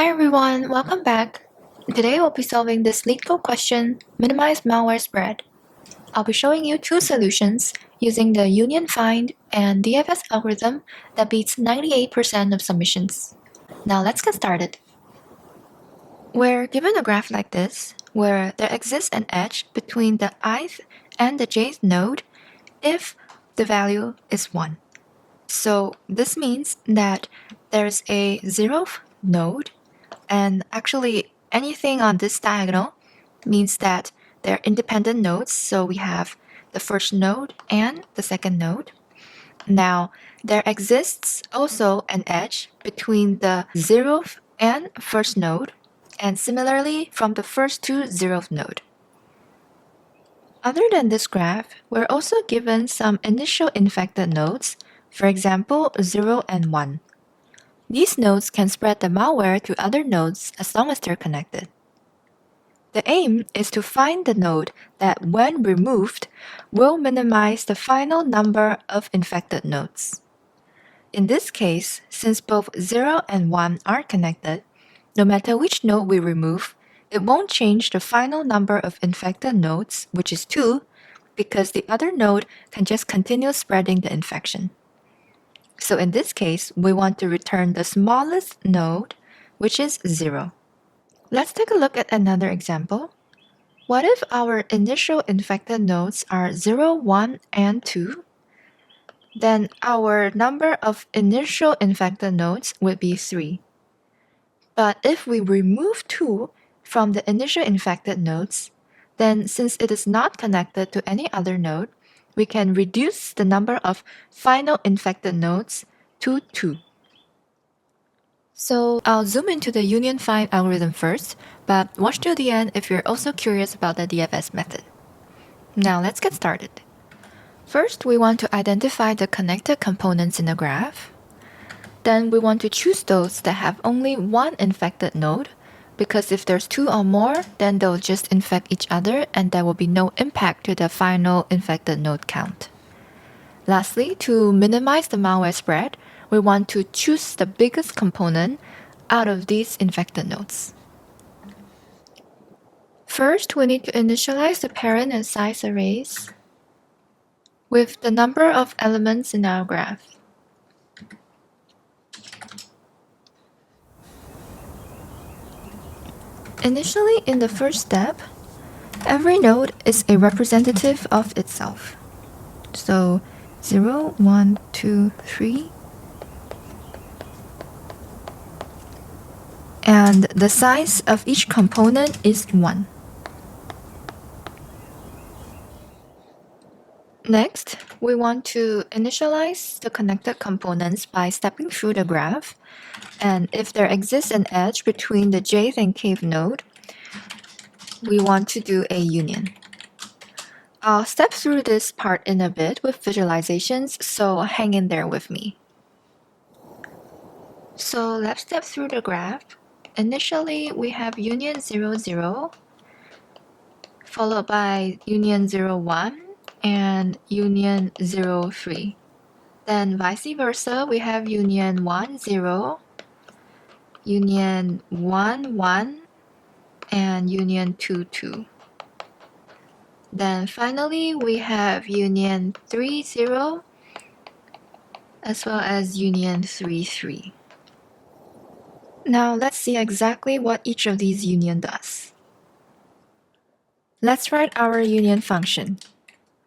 Hi everyone, welcome back. Today we'll be solving this Leetcode question, minimize malware spread. I'll be showing you two solutions using the Union Find and DFS algorithm that beats 98% of submissions. Now let's get started. We're given a graph like this, where there exists an edge between the ith and the jth node if the value is 1. So this means that there's a 0th node, and actually anything on this diagonal means that they're independent nodes, so we have the first node and the second node. Now, there exists also an edge between the 0th and first node, and similarly from the first to 0th node. Other than this graph, we're also given some initial infected nodes, for example 0 and 1. These nodes can spread the malware to other nodes as long as they're connected. The aim is to find the node that, when removed, will minimize the final number of infected nodes. In this case, since both 0 and 1 are connected, no matter which node we remove, it won't change the final number of infected nodes, which is 2, because the other node can just continue spreading the infection. So in this case, we want to return the smallest node, which is 0. Let's take a look at another example. What if our initial infected nodes are 0, 1, and 2? Then our number of initial infected nodes would be 3. But if we remove 2 from the initial infected nodes, then since it is not connected to any other node, we can reduce the number of final infected nodes to 2. So I'll zoom into the Union Find algorithm first, but watch till the end if you're also curious about the DFS method. Now let's get started. First, we want to identify the connected components in the graph. Then we want to choose those that have only one infected node, because if there's 2 or more, then they'll just infect each other and there will be no impact to the final infected node count. Lastly, to minimize the malware spread, we want to choose the biggest component out of these infected nodes. First, we need to initialize the parent and size arrays with the number of elements in our graph. Initially, in the first step, every node is a representative of itself. So 0, 1, 2, 3. And the size of each component is 1. Next, we want to initialize the connected components by stepping through the graph. And if there exists an edge between the jth and kth node, we want to do a union. I'll step through this part in a bit with visualizations, so hang in there with me. So let's step through the graph. Initially, we have union 0, 0, followed by union 0, 1, and union 0, 3. Then vice versa, we have union 1, 0, union 1, 1, and union 2, 2. Then finally, we have union 3, 0, as well as union 3, 3. Now let's see exactly what each of these union does. Let's write our union function.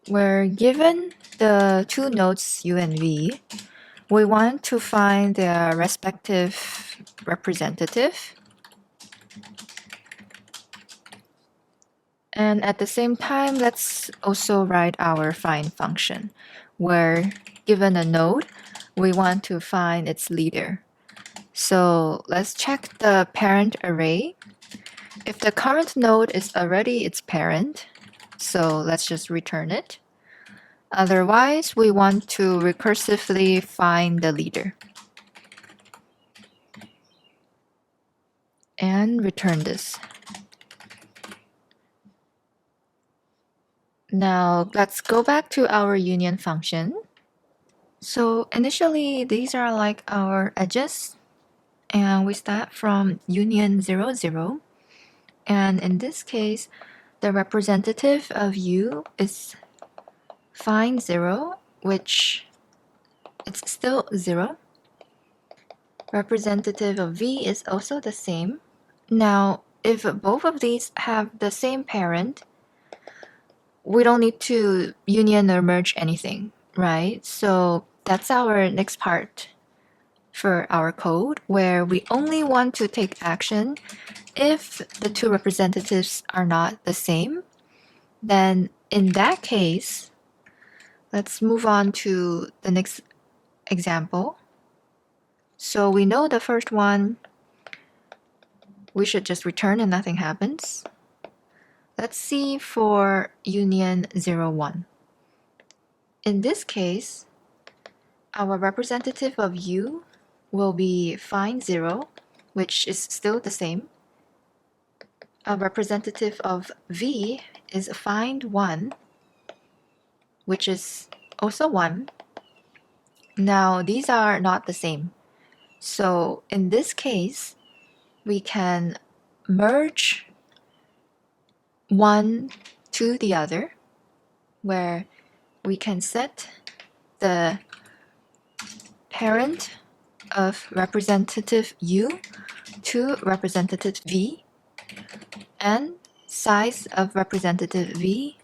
We're given the two nodes u and v. We want to find their respective representative. And at the same time, let's also write our find function. We're given a node. We want to find its leader. So let's check the parent array. If the current node is already its parent, so let's just return it. Otherwise, we want to recursively find the leader. And return this. Now let's go back to our union function. So initially, these are like our edges. And we start from union 0, 0. And in this case, the representative of U is find 0, which it's still 0. Representative of V is also the same. Now, if both of these have the same parent, we don't need to union or merge anything, right? So that's our next part for our code, where we only want to take action if the two representatives are not the same. Then in that case, let's move on to the next example. So we know the first one, we should just return and nothing happens. Let's see for union 0, 1. In this case, our representative of U will be find 0, which is still the same. A representative of V is find 1, which is also 1. Now, these are not the same. So in this case, we can merge one to the other, where we can set the parent of representative U to representative V and size of representative V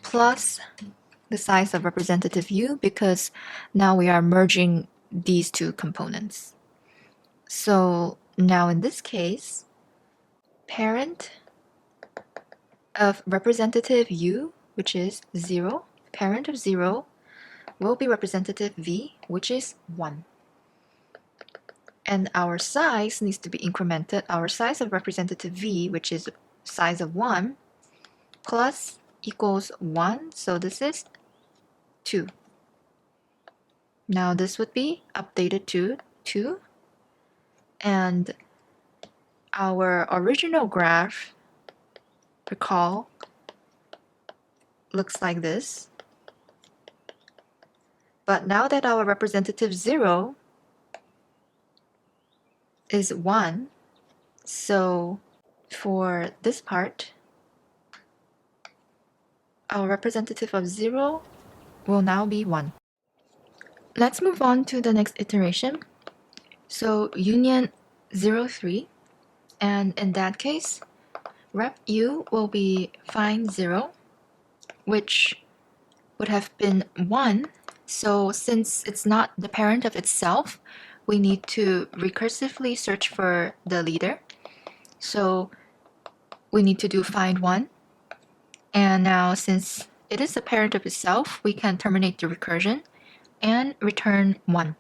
plus the size of representative U, because now we are merging these two components. So now in this case, parent of representative U, which is 0, parent of 0 will be representative V, which is 1. And our size needs to be incremented. Our size of representative V, which is size of 1, plus equals 1, so this is 2. Now this would be updated to 2. And our original graph, recall, looks like this. But now that our representative 0 is 1, so for this part, our representative of 0 will now be 1. Let's move on to the next iteration. So union 0, 3, and in that case, rep U will be find 0, which would have been 1. So since it's not the parent of itself, we need to recursively search for the leader. So we need to do find 1. And now since it is the parent of itself, we can terminate the recursion and return 1.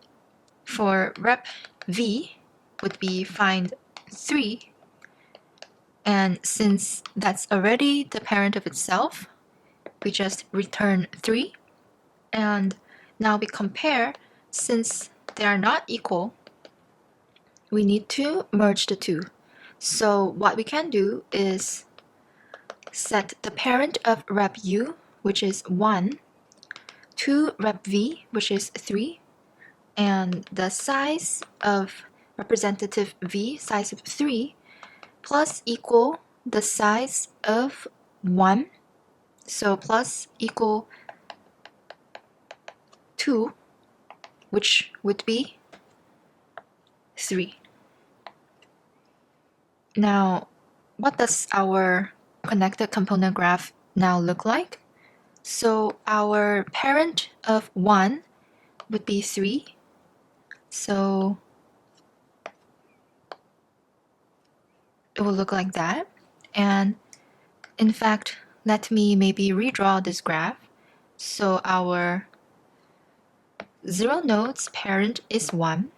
For rep V would be find 3. And since that's already the parent of itself, we just return 3. And now we compare. Since they are not equal, we need to merge the two. So what we can do is set the parent of rep U, which is 1, to rep V, which is 3, and the size of representative V, size of 3, plus equal the size of 1, so plus equal 2, which would be 3. Now, what does our connected component graph now look like? So our parent of 1 would be 3. So it will look like that. And in fact, let me maybe redraw this graph. So our 0 nodes parent is 1.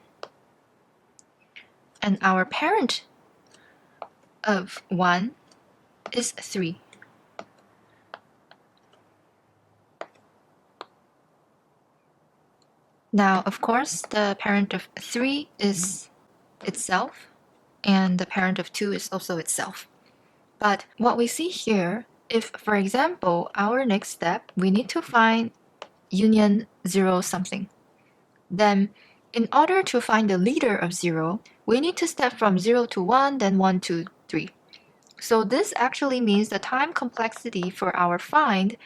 And our parent of 1 is 3. Now, of course, the parent of 3 is itself, and the parent of 2 is also itself. But what we see here, if, for example, our next step, we need to find union 0 something, then In order to find the leader of 0, we need to step from 0 to 1, then 1 to 3. So this actually means the time complexity for our find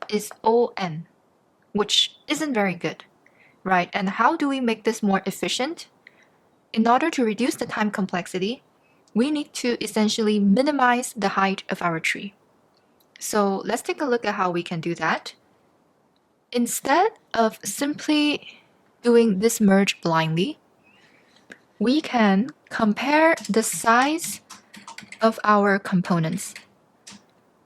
is O(n), which isn't very good, right? And how do we make this more efficient? In order to reduce the time complexity, we need to essentially minimize the height of our tree. So let's take a look at how we can do that. Instead of simply doing this merge blindly, we can compare the size of our components.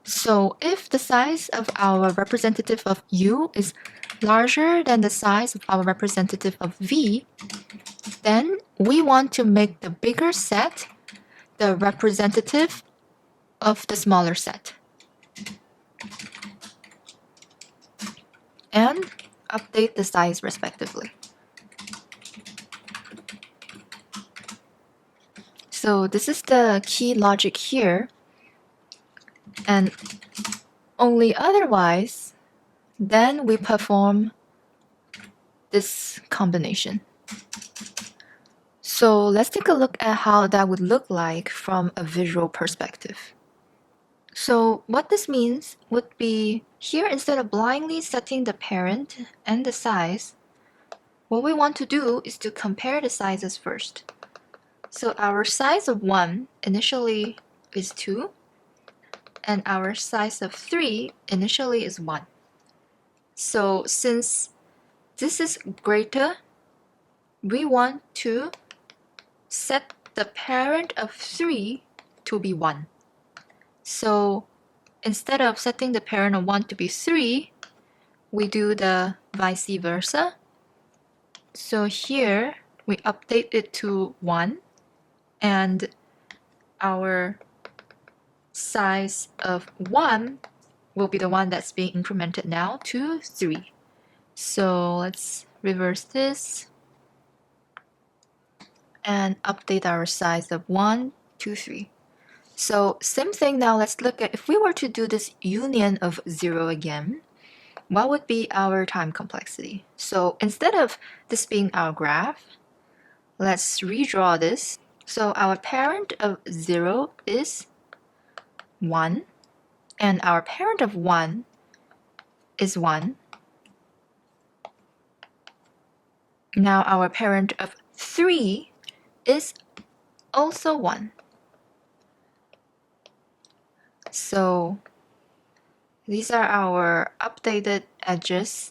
So if the size of our representative of U is larger than the size of our representative of V, then we want to make the bigger set the representative of the smaller set. And update the size respectively. So this is the key logic here, and only otherwise, then we perform this combination. So let's take a look at how that would look like from a visual perspective. So what this means would be here, instead of blindly setting the parent and the size, what we want to do is to compare the sizes first. So our size of 1 initially is 2, and our size of 3 initially is 1. So since this is greater, we want to set the parent of 3 to be 1. So instead of setting the parent of 1 to be 3, we do the vice versa. So here we update it to 1, and our size of 1 will be the one that's being incremented now to 3. So let's reverse this and update our size of 1 to 3. So same thing now, let's look at if we were to do this union of 0 again, what would be our time complexity? So instead of this being our graph, let's redraw this. So our parent of 0 is 1, and our parent of 1 is 1. Now our parent of 3 is also 1. So these are our updated edges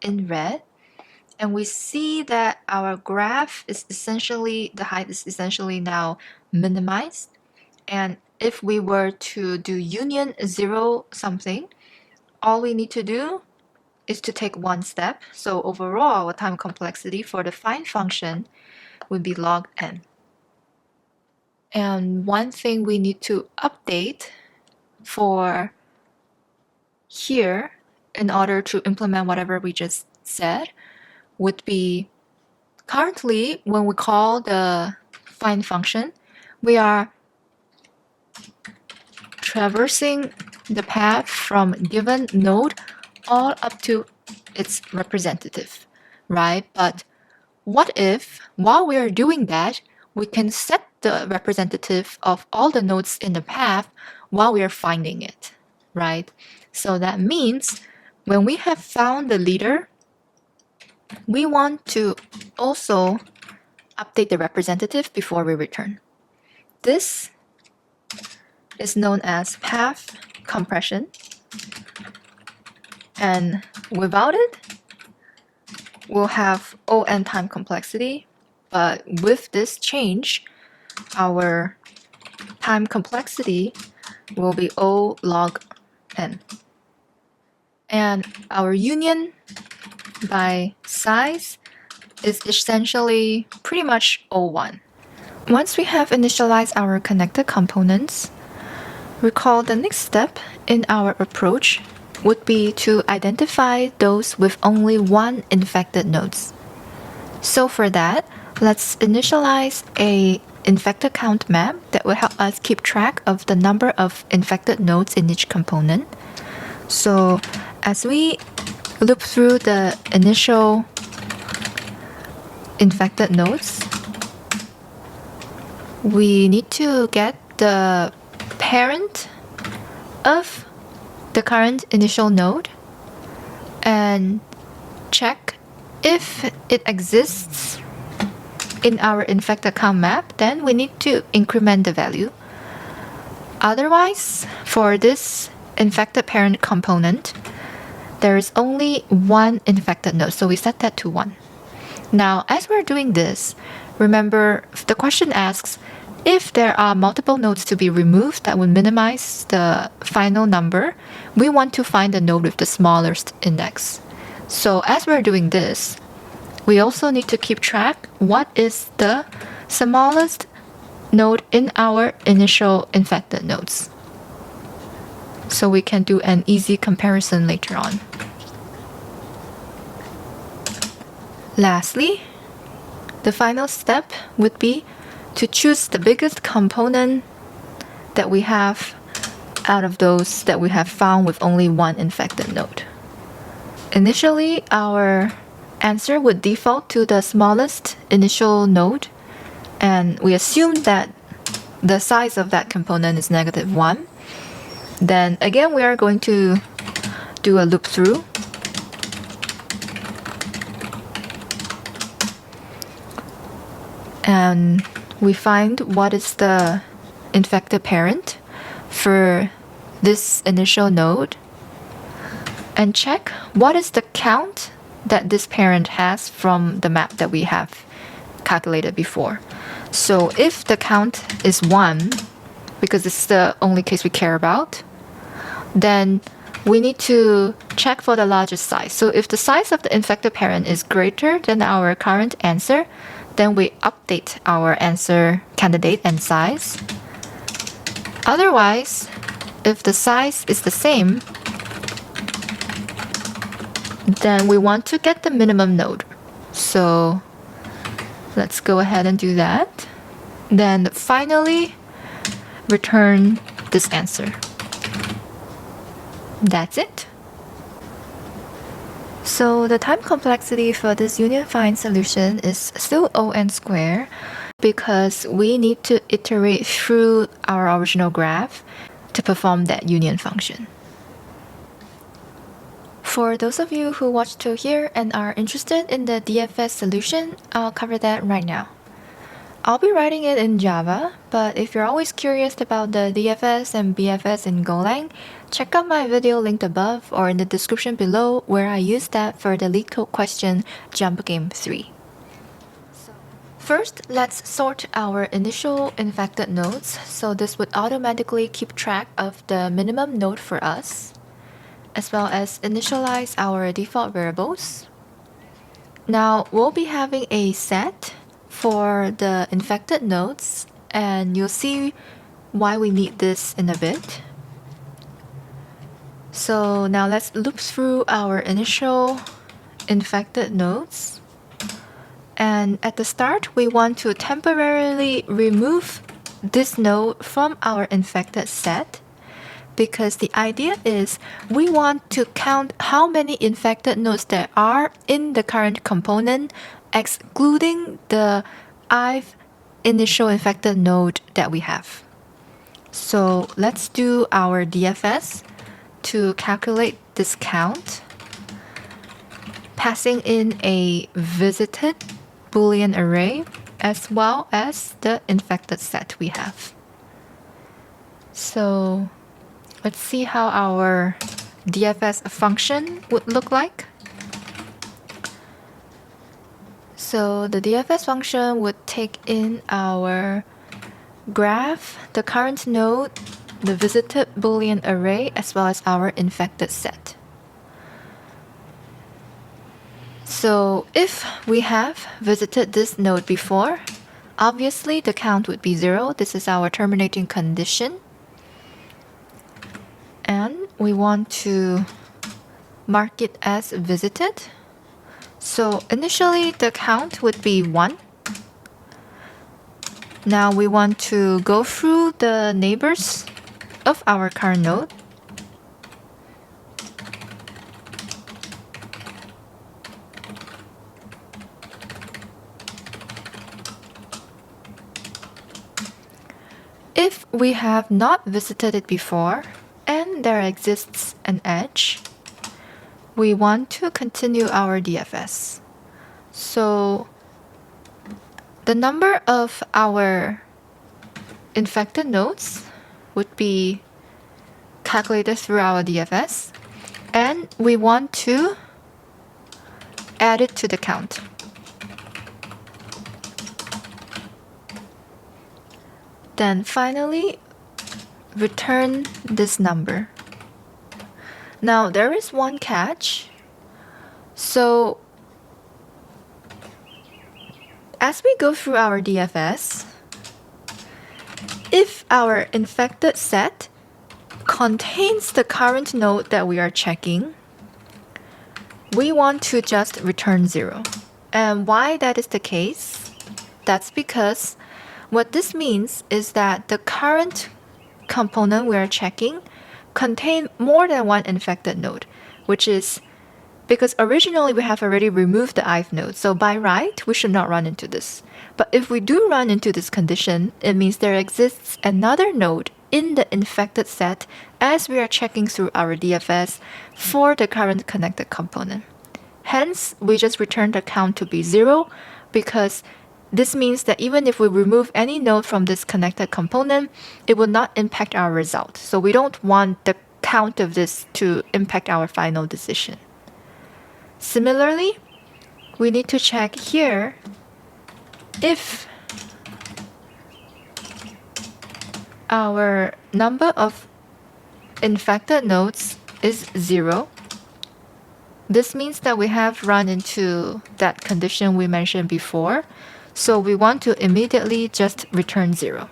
in red. And we see that our graph is essentially, the height is essentially now minimized. And if we were to do union 0 something, all we need to do is to take one step. So overall, our time complexity for the find function would be log n. And one thing we need to update for here in order to implement whatever we just said would be, currently when we call the find function, we are traversing the path from given node all up to its representative, right? But what if while we are doing that, we can set the representative of all the nodes in the path while we are finding it, right? So that means when we have found the leader, we want to also update the representative before we return. This is known as path compression. And without it, we'll have O(n) time complexity. But with this change, our time complexity will be O log n. And our union by size is essentially pretty much O(1). Once we have initialized our connected components, recall the next step in our approach would be to identify those with only one infected nodes. So for that, let's initialize a infected count map that will help us keep track of the number of infected nodes in each component. So as we loop through the initial infected nodes, we need to get the parent of the current initial node and check if it exists in our infected count map. Then we need to increment the value. Otherwise, for this infected parent component, there is only one infected node, so we set that to 1. Now, as we're doing this, remember the question asks if there are multiple nodes to be removed that would minimize the final number, we want to find the node with the smallest index. So as we're doing this, we also need to keep track what is the smallest node in our initial infected nodes, so we can do an easy comparison later on. Lastly, the final step would be to choose the biggest component that we have out of those that we have found with only one infected node. Initially, our answer would default to the smallest initial node, and we assume that the size of that component is -1. Then again, we are going to do a loop through. And we find what is the infected parent for this initial node and check what is the count that this parent has from the map that we have calculated before. So if the count is 1, because this is the only case we care about, then we need to check for the largest size. So if the size of the infected parent is greater than our current answer, then we update our answer candidate and size. Otherwise, if the size is the same, then we want to get the minimum node. So let's go ahead and do that. Then finally, return this answer. That's it. So the time complexity for this Union Find solution is still O(n)² because we need to iterate through our original graph to perform that union function. For those of you who watched till here and are interested in the DFS solution, I'll cover that right now. I'll be writing it in Java, but if you're always curious about the DFS and BFS in Golang, check out my video linked above or in the description below where I used that for the Leetcode question Jump Game 3. First, let's sort our initial infected nodes, so this would automatically keep track of the minimum node for us, as well as initialize our default variables. Now, we'll be having a set for the infected nodes, and you'll see why we need this in a bit. So now let's loop through our initial infected nodes. And at the start, we want to temporarily remove this node from our infected set, because the idea is we want to count how many infected nodes there are in the current component, excluding the ith initial infected node that we have. So let's do our DFS to calculate this count, passing in a visited Boolean array as well as the infected set we have. So let's see how our DFS function would look like. So the DFS function would take in our graph, the current node, the visited Boolean array, as well as our infected set. So if we have visited this node before, obviously the count would be 0. This is our terminating condition. And we want to mark it as visited. So initially the count would be 1. Now we want to go through the neighbors of our current node. If we have not visited it before and there exists an edge, we want to continue our DFS. So the number of our infected nodes would be calculated through our DFS, and we want to add it to the count. Then finally, return this number. Now there is one catch. So as we go through our DFS, if our infected set contains the current node that we are checking, we want to just return 0. And why that is the case? That's because what this means is that the current component we are checking contain more than one infected node, which is because originally we have already removed the ith node, so by right, we should not run into this. But if we do run into this condition, it means there exists another node in the infected set as we are checking through our DFS for the current connected component. Hence, we just return the count to be 0 because this means that even if we remove any node from this connected component, it will not impact our result. So we don't want the count of this to impact our final decision. Similarly, we need to check here if our number of infected nodes is 0. This means that we have run into that condition we mentioned before, so we want to immediately just return 0.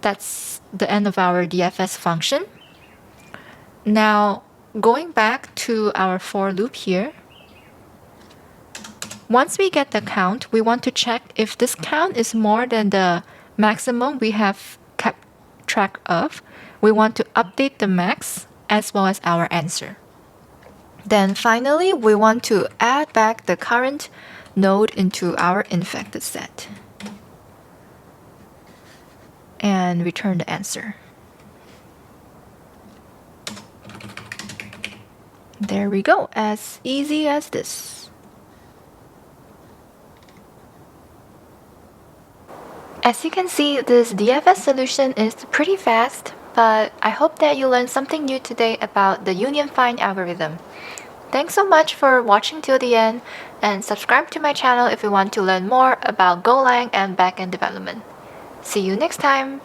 That's the end of our DFS function. Now, going back to our for loop here, once we get the count, we want to check if this count is more than the maximum we have kept track of. We want to update the max as well as our answer. Then finally, we want to add back the current node into our infected set and return the answer. There we go, as easy as this. As you can see, this DFS solution is pretty fast, but I hope that you learned something new today about the Union Find algorithm. Thanks so much for watching till the end, and subscribe to my channel if you want to learn more about Golang and backend development. See you next time!